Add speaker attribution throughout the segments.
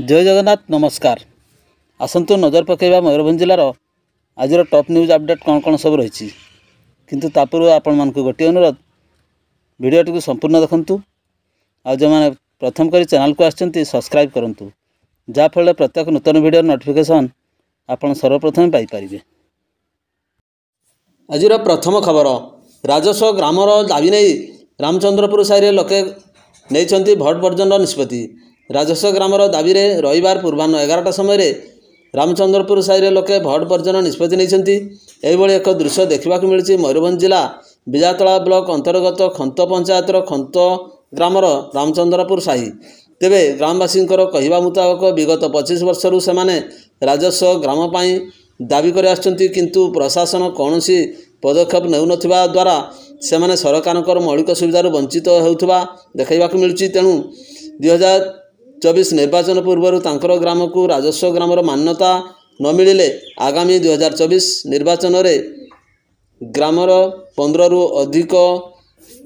Speaker 1: जय जगन्नाथ नमस्कार। आसतु नजर पकेबा मयूरभंज जिलार आज टॉप न्यूज अपडेट कौन कौन सब रही किंतु तापूर्व आपण मानक गोटे अनुरोध वीडियोटी को संपूर्ण देखंतु आ जो मैंने प्रथम करी चैनल को आछंती सब्सक्राइब करंतु जाफल प्रत्येक नूतन वीडियो नोटिफिकेशन आपण सर्वप्रथम पाई परिबे। आज प्रथम खबर राजस्व ग्रामर दाबी नहीं रामचंद्रपुर साहि लोके नहीं भोट बर्जन निष्पत्ति। राजस्व ग्रामर दाबी रविवार पूर्वाह्न 11टा समय रामचंद्रपुर साहि लोके भोट बर्जन निष्पत्ति नहीं एक दृश्य देखा मिली मयूरभंज जिला बिजातला ब्लॉक अंतर्गत खंत पंचायतर खंत ग्रामर रामचंद्रपुर साहि। तेबे ग्रामवासी कहवा मुताबक विगत 25 वर्षरू से राजस्व ग्राम पाई दाबी कर आछंती किंतु प्रशासन कौन सी पदक्षेप नेउनथिबा द्वारा सेमाने सरकार मौलिक सुविधार वंचित होउथबा देखैबा मिलुछि। तेणु 2024 निर्वाचन पूर्व तांकर ग्राम को राजस्व ग्रामर मान्यता न मिलिले आगामी 2024 निर्वाचन रे ग्रामर 15 रु अधिक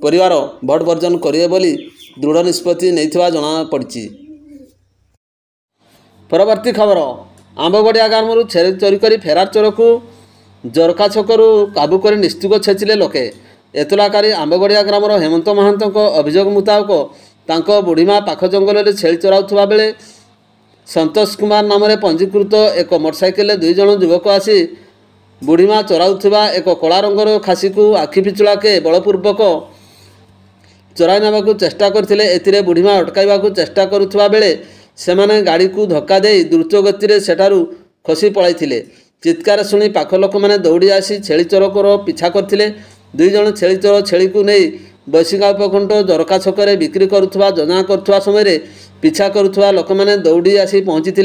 Speaker 1: परिवार भोट बर्जन करिवे बोली दृढ़ निष्पत्ति नैथिबा जणा पड़िछि। परवर्ती खबर आंबगड़िया ग्रामरू छेरी चोरी करी फेरार चोर को जरका छकरू काबू कर निस्तुक छेचिले लोके। एतलाकारी आंबगड़िया ग्रामर हेमंत महांत अभियोग मुताबक तांको बुढ़ीमा पाख जंगल में छेली चराउथबा बेले संतोष कुमार नाम पंजीकृत एक मोटरसाइकेल 2 जण युवक आसी बुढ़ीमा चराउथबा एक कला रंगर खासी को आखि पिछुड़ाके बलपूर्वक चराई नेबाकू चेष्टा करथिले। एथिरे बुढ़ीमा अटकाइबाकू चेष्टा करुथबा बेले सेमाने गाड़ी को धक्का दे द्रुत गति सेठारू खसी पळाइथिले। चित्कार शुणी पाख लोक मैंने दौड़ी आसी छेली चोरकर पीछा करथिले। 2 जण छेली चोर छेली को नहीं बैशिका उपखंड जरका छकरे बिक्री करुथबा जजना करुथबा समय पीछा करुथबा लोक मैंने दौड़ी आसी पहुँची।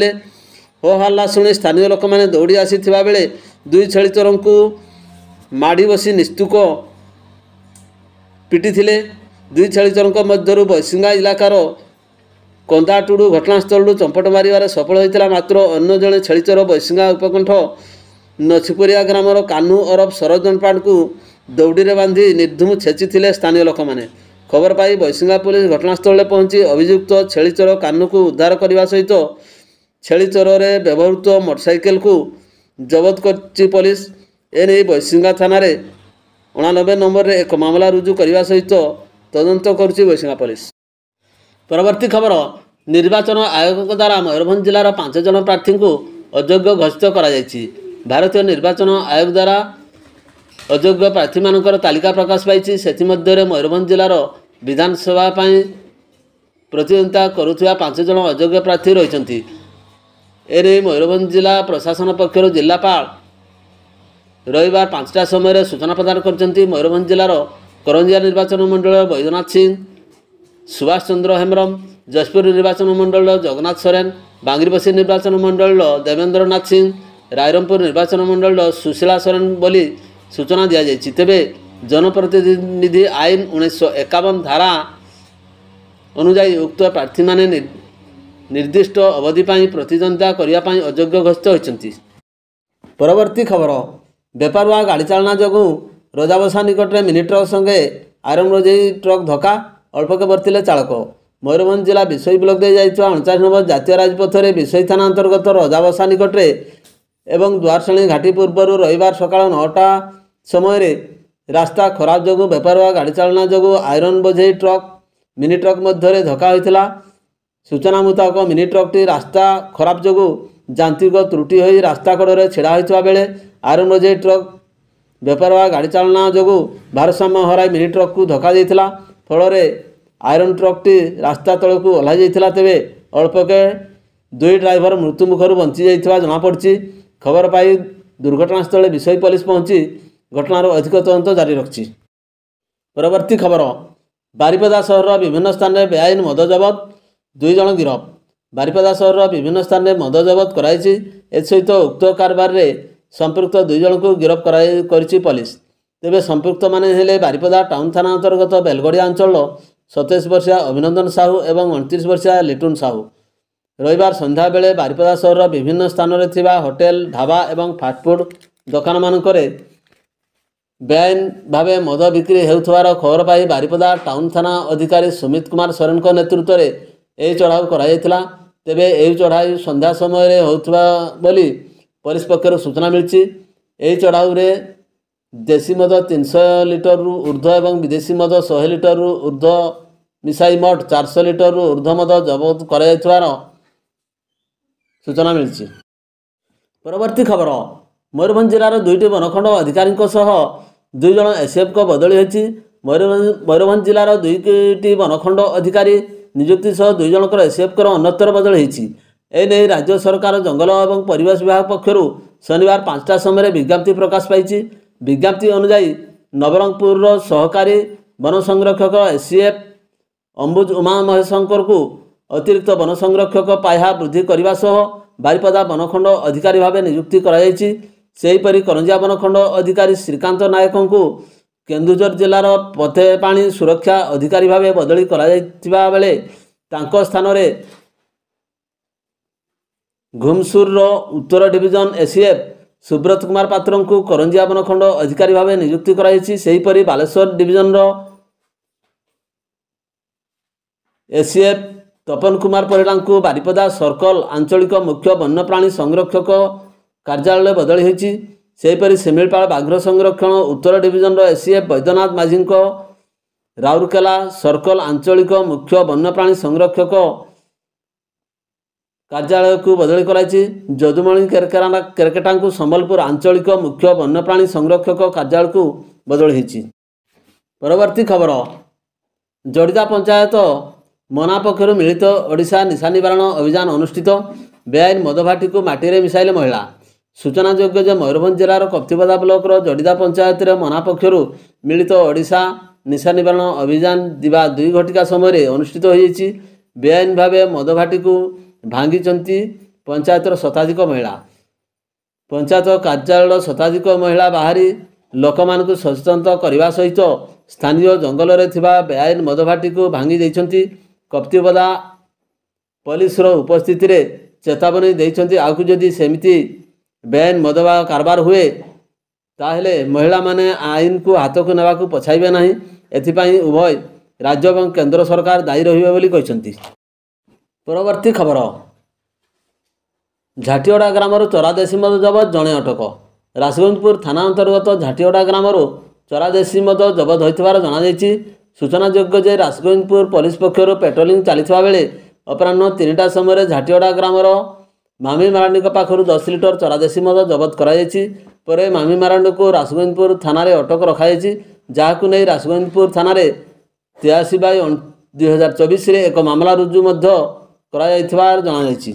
Speaker 1: हो हल्ला शुणी स्थानीय लोक मैंने दौड़ी आसी थिबा बेले 2 छेली चोर को माड़ी बसी निस्तुक पिटी थिले। 2 छेली चोर मध्यरु बैसिंगा इलाकार कंदाटुडू घटनास्थल चंपट मारिबार सफल होता। मात्र अन्य जड़े छेली चोर बैसिंगा उपकंठ नछिपुरिया ग्रामर कानू अरब सरजन पाड़ को दौड़ी बांधि निर्धूम छेची स्थानीय लोक मैंने। खबर पाई बैसिंगा पुलिस घटनास्थल पहुंची अभियुक्त छेली चोर कानू को उद्धार करने सहित छेली चोर व्यवहृत मोटरसाइकेल को जबत कर पुलिस एने बैसिंगा थाना 89 नंबर एक मामला रुजु करने सहित तदंत करुछि बैसिंगा पुलिस। परवर्ती खबर निर्वाचन आयोग द्वारा मयूरभंज जिलार 5 जन प्रार्थी को अयोग्य घोषित करा जायछि। भारतीय निर्वाचन आयोग द्वारा अयोग्य प्रार्थी मानकर तालिका प्रकाश पाई। से मयूरभंज जिलार विधानसभा प्रतिद्वंदिता करुवा 5 जन अयोग्य प्रार्थी रही। एने मयूरभंज जिला प्रशासन पक्षर जिलापाल रविवार 5टा समय सूचना प्रदान करछंती। मयूरभंज जिलार करंजिया निर्वाचन मंडल बैद्यनाथ सिंह, सुभाष चंद्र हेम्ब्रम, जशपुर निर्वाचन मंडल जगन्नाथ सोरेन, बांगीरपसी निर्वाचन मंडल देवेंद्र नाथ सिंह, रायरंगपुर निर्वाचन मंडल सुशीला सोरेन बोली सूचना दी जाइछि। तेबे जनप्रतिनिधि आईन 1951 धारा अनुजाई उक्त प्रार्थी माने निर्दिष्ट अवधि प्रतिद्वंदिता करने अयोग्य घोषित होइछन्ति। परवर्ती खबर बेपारुआ गाड़ी चालना जोगु रजाबसा निकट में मिनी ट्रक संगे आयरन रोजई ट्रक धक्का अल्पके बर्तिले चालक। मयूरभंज जिला विशोई ब्लॉक दे जाइछुआ 39 नंबर जातीय राजपथ में विशोई थाना अंतर्गत रजाबसा निकट एवं द्वारशेणी घाटी पूर्व रविवार सकाल 9टा समय रास्ता खराब जोगु बेपारुआ गाड़ी चालना जोगु आयरन बोझई ट्रक मिनी ट्रक मध्य धक्का होइथिला। सूचना मुताबक मिनी ट्रकटी रास्ता खराब जोगु यांत्रिक त्रुटि होई रास्ता कड़े छिड़ा होइथिबा बेले आयरन बोझई ट्रक बेपारुआ गाड़ी चालना जोगु भारसाम्य हराई मिनी ट्रक को धक्का देइथिला। फल आयरन ट्रकटी रास्ता तल को ओह्लाई जाइथिला। तेबे अल्पके 2 ड्राइवर मृत्यु मुखर बंची जाइथिबा जଣା पड़छि। खबर पाई दुर्घटनास्थल विशोई पुलिस पहुंची घटनार अधिक तदंत जारी रखिछि। परवर्ती खबर बारिपदा सहर विभिन्न स्थान में बेआईन मद जबत 2 जण गिरफ। बारिपदा सहर विभिन्न स्थान में मद जबत कराइछि। एसहित उक्त कारबार रे संपृक्त 2 जण को गिरफ करिछि पुलिस। तेबे संपृक्त माने हेले बारिपदा टाउन थाना अंतर्गत बेलगड़िया अंचल 27 वर्षीय अभिनंदन साहू एवं 29 वर्षीय लिटुन साहू। रविवार संध्या बेले बारिपदा सहर विभिन्न स्थान में थिबा होटेल ढाबा एवं फास्टफुड दुकान मानकरे बेआईन भावे मद बिक्री हेउथवार खबर पाई बारिपदा टाउन थाना अधिकारी सुमित कुमार सोरेन नेतृत्व में यह चढ़ाऊ कर ତେବେ ଏହି ଚଢ଼ାଉ ସନ୍ଧ୍ୟା ସମୟରେ ହେଉଥିବା ବୋଲି ପୋଲିସ ପକ୍ଷରୁ ସୂଚନା ମିଳିଛି। ଏହି ଚଢ଼ାଉରେ ଦେଶୀ ମଦ 300 ଲିଟରରୁ ଉର୍ଦ୍ଧ୍ୱ ଏବଂ ବିଦେଶୀ ମଦ 100 ଲିଟରରୁ ଉର୍ଦ୍ଧ୍ୱ ମିଶାଇ ମୋଟ 400 ଲିଟରରୁ ଉର୍ଦ୍ଧ୍ୱ ମଦ ଜବତ କରାଯାଇଥିବାର ସୂଚନା ମିଳିଛି। ପରବର୍ତ୍ତୀ ଖବର, ମୟୂରଭଞ୍ଜ ଜିଲ୍ଲାର 2ଟି ବନଖଣ୍ଡ ଅଧିକାରୀଙ୍କ ସହ 2 ଜଣ ଏସିଏଫ୍ଙ୍କ ବଦଳି ହୋଇଛି। ମୟୂରଭଞ୍ଜ ଜିଲ୍ଲାର 2ଟି ବନଖଣ୍ଡ ଅଧିକାରୀ ନିଯୁକ୍ତି ସହ 2 ଜଣଙ୍କର ଏସିଏଫ୍ଙ୍କର ଅନ୍ୟତ୍ର ବଦଳି ହୋଇଛି। ଏନେଇ ରାଜ୍ୟ ସରକାର ଜଙ୍ଗଲ ଏବଂ ପରିବେଶ ବିଭାଗ ପକ୍ଷରୁ ଶନିବାର 5ଟା ସମୟରେ ବିଜ୍ଞପ୍ତି ପ୍ରକାଶ ପାଇଛି। ବିଜ୍ଞପ୍ତି ଅନୁଯାୟୀ ନବରଙ୍ଗପୁରର ସହକାରୀ ବନ ସଂରକ୍ଷକ ଏସିଏଫ୍ ଅମ୍ବୁଜ ଉମା ମହେଶଙ୍କରଙ୍କୁ ଅତିରିକ୍ତ ବନ ସଂରକ୍ଷକ ପାହ୍ୟା ବୃଦ୍ଧି କରିବା ସହ ବାରିପଦା ବନଖଣ୍ଡ ଅଧିକାରୀ ଭାବେ ନିଯୁକ୍ତି କରାଯାଇଛି। ସେହିପରି କରଞ୍ଜିଆ ବନଖଣ୍ଡ ଅଧିକାରୀ ଶ୍ରୀକାନ୍ତ ନାୟକଙ୍କୁ କେନ୍ଦୁଝର ଜିଲ୍ଲାର ପଥେପାଣି ସୁରକ୍ଷା ଅଧିକାରୀ ଭାବେ ବଦଳି କରାଯାଇଥିବା ବେଳେ ତାଙ୍କ ସ୍ଥାନରେ ଘୁମସୁରର ଉତ୍ତର ଡିଭିଜନ ଏସିଏଫ୍ ସୁବ୍ରତ କୁମାର ପାତ୍ରଙ୍କୁ କରଞ୍ଜିଆ ବନଖଣ୍ଡ ଅଧିକାରୀ ଭାବେ ନିଯୁକ୍ତି କରାଯାଇଛି। ସେହିପରି ବାଲେଶ୍ୱର ଡିଭିଜନର ଏସିଏଫ୍ ତପନ କୁମାର ପରିଡ଼ାଙ୍କୁ ବାରିପଦା ସର୍କଲ ଆଞ୍ଚଳିକ ମୁଖ୍ୟ ବନ୍ୟପ୍ରାଣୀ ସଂରକ୍ଷକ କାର୍ଯ୍ୟାଳୟରେ ବଦଳି ହୋଇଛି। ସେହିପରି ଶିମିଳିପାଳ ବାଘ୍ର ସଂରକ୍ଷଣ ଉତ୍ତର ଡିଭିଜନର ଏସିଏଫ୍ ବୈଦ୍ୟନାଥ ମାଝୀଙ୍କ ରାଉରକେଲା ସର୍କଲ ଆଞ୍ଚଳିକ ମୁଖ୍ୟ ବନ୍ୟପ୍ରାଣୀ ସଂରକ୍ଷକ କାର୍ଯ୍ୟାଳୟକୁ ବଦଳି କରାଯାଇଛି। ଯଦୁମଣି କେରକେଟାଙ୍କୁ ସମ୍ବଲପୁର ଆଞ୍ଚଳିକ ମୁଖ୍ୟ ବନ୍ୟପ୍ରାଣୀ ସଂରକ୍ଷକ କାର୍ଯ୍ୟାଳୟକୁ ବଦଳି ହୋଇଛି। ପରବର୍ତ୍ତୀ ଖବର, ଜଡ଼ିଦା ପଞ୍ଚାୟତ ମନା ପକ୍ଷରୁ ମିଳିତ ଓଡ଼ିଶା ନିଶା ନିବାରଣ ଅଭିଯାନ ଅନୁଷ୍ଠିତ। ବେଆଇନ ମଦଭାଟିକୁ ମାଟିରେ ମିଶାଇଲେ ମହିଳା। ସୂଚନାଯୋଗ୍ୟ ଯେ ମୟୂରଭଞ୍ଜ ଜିଲ୍ଲାର କପ୍ତିପଦା ବ୍ଲକର ଜଡ଼ିଦା ପଞ୍ଚାୟତରେ ମନା ପକ୍ଷରୁ ମିଳିତ ଓଡ଼ିଶା ନିଶା ନିବାରଣ ଅଭିଯାନ ଦିବା 2 ଘଟିକା ସମୟରେ ଅନୁଷ୍ଠିତ ହୋଇଯାଇଛି। ବେଆଇନ ଭାବେ ମଦଭାଟିକୁ ଭାଙ୍ଗିଛନ୍ତି ପଞ୍ଚାୟତର ଶତାଧିକ ମହିଳା। ପଞ୍ଚାୟତ କାର୍ଯ୍ୟାଳୟର ଶତାଧିକ ମହିଳା ବାହାରି ଲୋକମାନଙ୍କୁ ସଚେତନ କରିବା ସହିତ ସ୍ଥାନୀୟ ଜଙ୍ଗଲରେ ଥିବା ବେଆଇନ ମଦଭାଟିକୁ ଭାଙ୍ଗି ଦେଇଛନ୍ତି। କପ୍ତିପଦା ପୋଲିସର ଉପସ୍ଥିତିରେ ଚେତାବନୀ ଦେଇଛନ୍ତି, ଆଗକୁ ଯଦି ସେମିତି ବେଆଇନ ମଦ କାରବାର ହୁଏ ତାହେଲେ ମହିଳାମାନେ ଆଇନକୁ ହାତକୁ ନେବାକୁ ପଛାଇବେ ନାହିଁ। ଏଥିପାଇଁ ଉଭୟ ରାଜ୍ୟ ଏବଂ କେନ୍ଦ୍ର ସରକାର ଦାୟୀ ରହିବେ ବୋଲି କହିଛନ୍ତି। ପରବର୍ତ୍ତୀ ଖବର, ଝାଟିଅଡ଼ା ଗ୍ରାମରୁ ଚୋରା ଦେଶୀ ମଦ ଜବତ, ଜଣେ ଅଟକ। ରାଜଗୋବିନ୍ଦପୁର ଥାନା ଅନ୍ତର୍ଗତ ଝାଟିଅଡ଼ା ଗ୍ରାମରୁ ଚୋରା ଦେଶୀ ମଦ ଜବତ ହୋଇଥିବାର ଜଣାଯାଇଛି। ସୂଚନାଯୋଗ୍ୟ ଯେ ରାଜଗୋବିନ୍ଦପୁର ପୋଲିସ ପକ୍ଷରୁ ପେଟ୍ରୋଲିଂ ଚାଲିଥିବା ବେଳେ ଅପରାହ୍ନ 3ଟା ସମୟରେ ଝାଟିଅଡ଼ା ଗ୍ରାମର ମାମି ମାରାଣ୍ଡିଙ୍କ ପାଖରୁ 10 ଲିଟର ଚୋରା ଦେଶୀ ମଦ ଜବତ କରାଯାଇଛି। ପରେ ମାମି ମାରାଣ୍ଡିଙ୍କୁ ରାଜଗୋବିନ୍ଦପୁର ଥାନାରେ ଅଟକ ରଖାଯାଇଛି, ଯାହାକୁ ନେଇ ରାଜଗୋବିନ୍ଦପୁର ଥାନାରେ 83/2024ରେ ଏକ ମାମଲା ରୁଜୁ ମଧ୍ୟ କରାଯାଇଥିବା ଜଣାଯାଇଛି।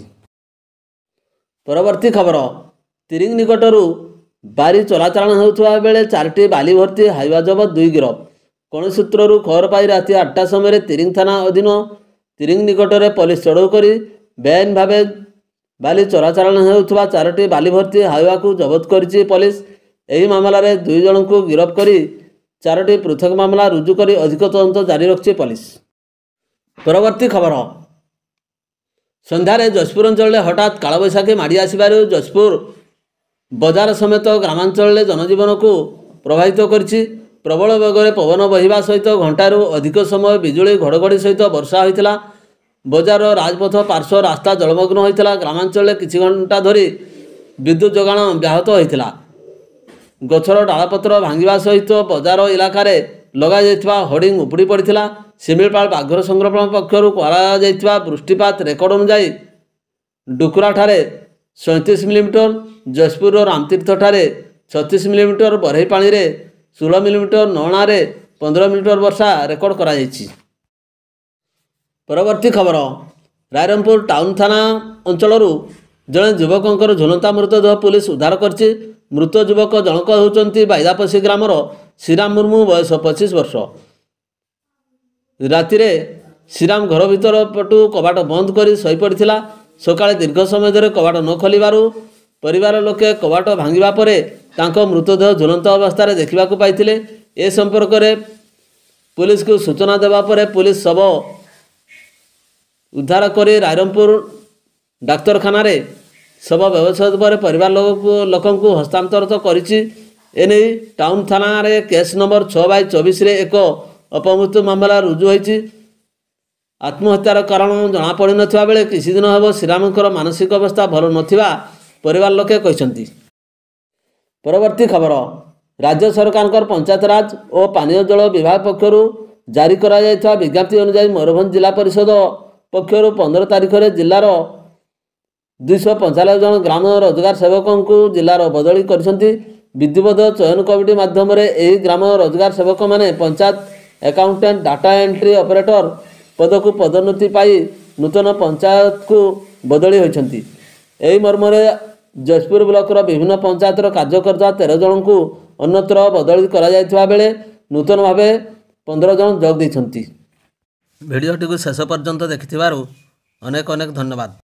Speaker 1: ପରବର୍ତ୍ତୀ ଖବର, ତିରିଙ୍ଗ ନିକଟରୁ ବାରି ଚୋରାଚାଲାଣ ହେଉଥିବା ବେଳେ 4ଟି ବାଲି ଭର୍ତ୍ତି ହାଇୱା ଜବତ, 2 ଗିରଫ। କୌଣସି ସୂତ୍ରରୁ ଖବର ପାଇ ରାତି 8ଟା ସମୟରେ ତିରିଙ୍ଗ ଥାନା ଅଧୀନ ତିରିଙ୍ଗ ନିକଟରେ ପୋଲିସ ଚଢ଼ଉ କରି ବେଆଇନ ଭାବେ ବାଲି ଚୋରାଚାଲାଣ ହେଉଥିବା 4ଟି ବାଲି ଭର୍ତ୍ତି ହାଇୱାକୁ ଜବତ କରିଛି ପୋଲିସ। ଏହି ମାମଲାରେ 2 ଜଣଙ୍କୁ ଗିରଫ କରି 4ଟି ପୃଥକ ମାମଲା ରୁଜୁ କରି ଅଧିକ ତଦନ୍ତ ଜାରି ରଖିଛି ପୋଲିସ। ପରବର୍ତ୍ତୀ ଖବର, ସନ୍ଧ୍ୟାରେ ଯଶପୁର ଅଞ୍ଚଳରେ ହଠାତ୍ କାଳବୈଶାଖୀ ମାଡ଼ି ଆସିବାରୁ ଯଶପୁର ବଜାର ସମେତ ଗ୍ରାମାଞ୍ଚଳରେ ଜନଜୀବନକୁ ପ୍ରଭାବିତ କରିଛି। ପ୍ରବଳ ବେଗରେ ପବନ ବହିବା ସହିତ ଘଣ୍ଟାରୁ ଅଧିକ ସମୟ ବିଜୁଳି ଘଡ଼ଘଡ଼ି ସହିତ ବର୍ଷା ହୋଇଥିଲା। ବଜାରର ରାଜପଥ ପାର୍ଶ୍ୱ ରାସ୍ତା ଜଳମଗ୍ନ ହୋଇଥିଲା। ଗ୍ରାମାଞ୍ଚଳରେ କିଛି ଘଣ୍ଟା ଧରି ବିଦ୍ୟୁତ ଯୋଗାଣ ବ୍ୟାହତ ହୋଇଥିଲା। ଗଛର ଡାଳପତ୍ର ଭାଙ୍ଗିବା ସହିତ ବଜାର ଇଲାକାରେ ଲଗାଯାଇଥିବା ହୋର୍ଡିଂ ଉପୁଡ଼ି ପଡ଼ିଥିଲା। ଶିମିଳିପାଳ ବାଘ୍ର ସଂରକ୍ଷଣ ପକ୍ଷରୁ କରାଯାଇଥିବା ବୃଷ୍ଟିପାତ ରେକର୍ଡ ଅନୁଯାୟୀ ଡୁକୁରାଠାରେ 37 ମିଲିମିଟର, ଯଶପୁରର ରାମତୀର୍ଥଠାରେ 36 ମିଲିମିଟର, ବରେହିପାଣିରେ 16 ମିଲିମିଟର, ନଅଣାରେ 15 ମିଲିମିଟର ବର୍ଷା ରେକର୍ଡ କରାଯାଇଛି। ପରବର୍ତ୍ତୀ ଖବର, ରାଇରଙ୍ଗପୁର ଟାଉନ ଥାନା ଅଞ୍ଚଳରୁ ଜଣେ ଯୁବକଙ୍କର ଝୁଲନ୍ତା ମୃତଦେହ ପୁଲିସ ଉଦ୍ଧାର କରିଛି। ମୃତ ଯୁବକ ଜଣକ ହେଉଛନ୍ତି ବାଇଦାପଶି ଗ୍ରାମର ଶ୍ରୀରାମ ମୁର୍ମୁ, ବୟସ 25 ବର୍ଷ। ରାତିରେ ଶ୍ରୀରାମ ଘର ଭିତର ପଟୁ କବାଟ ବନ୍ଦ କରି ଶୋଇପଡ଼ିଥିଲା। ସକାଳେ ଦୀର୍ଘ ସମୟ ଧରି କବାଟ ନ ଖୋଲିବାରୁ ପରିବାର ଲୋକେ କବାଟ ଭାଙ୍ଗିବା ପରେ ତାଙ୍କ ମୃତଦେହ ଝୁଲନ୍ତା ଅବସ୍ଥାରେ ଦେଖିବାକୁ ପାଇଥିଲେ। ଏ ସମ୍ପର୍କରେ ପୁଲିସକୁ ସୂଚନା ଦେବା ପରେ ପୁଲିସ ଶବ ଉଦ୍ଧାର କରି ରାଇରଙ୍ଗପୁର ଡାକ୍ତରଖାନାରେ ଶବ ବ୍ୟବଚ୍ଛେଦ ପରେ ପରିବାର ଲୋକଙ୍କୁ ହସ୍ତାନ୍ତରିତ କରିଛି। ଏନେଇ ଟାଉନ ଥାନାରେ କେସ୍ ନମ୍ବର 6/24ରେ ଏକ ଅପମୃତ୍ୟୁ ମାମଲା ରୁଜୁ ହୋଇଛି। आत्महत्यार कारण जनापड़ी नथिबा बेले किछि दिन ହେବ ଶ୍ରୀରାମଙ୍କର ମାନସିକ अवस्था भल नथिबा परिवार लोके कहते। परवर्ती खबर राज्य सरकार पंचायत राज और पानीय जल विभाग पक्षर जारी करा जायथिबा विज्ञप्ति अनुसार मयूरभंज जिला परिषद पक्षर 15 तारिख में जिलार 295 जन ग्राम रोजगार सेवकों को जिलार बदली कर विधिवत चयन कमिटी माध्यम ग्राम रोजगार सेवक मैंने panchayat accountant data entry operator पद को पदोन्नति पाई नूतन पंचायत को बदली होती। यही मर्म जयपुर ब्लॉकर विभिन्न पंचायतर कार्य करता 13 जन को अन्यत्र बदली करा बेले नूतन भाव 15 जन जोग देते। भिडियोटी को शेष पर्यंत देखि अनेक अनेक धन्यवाद।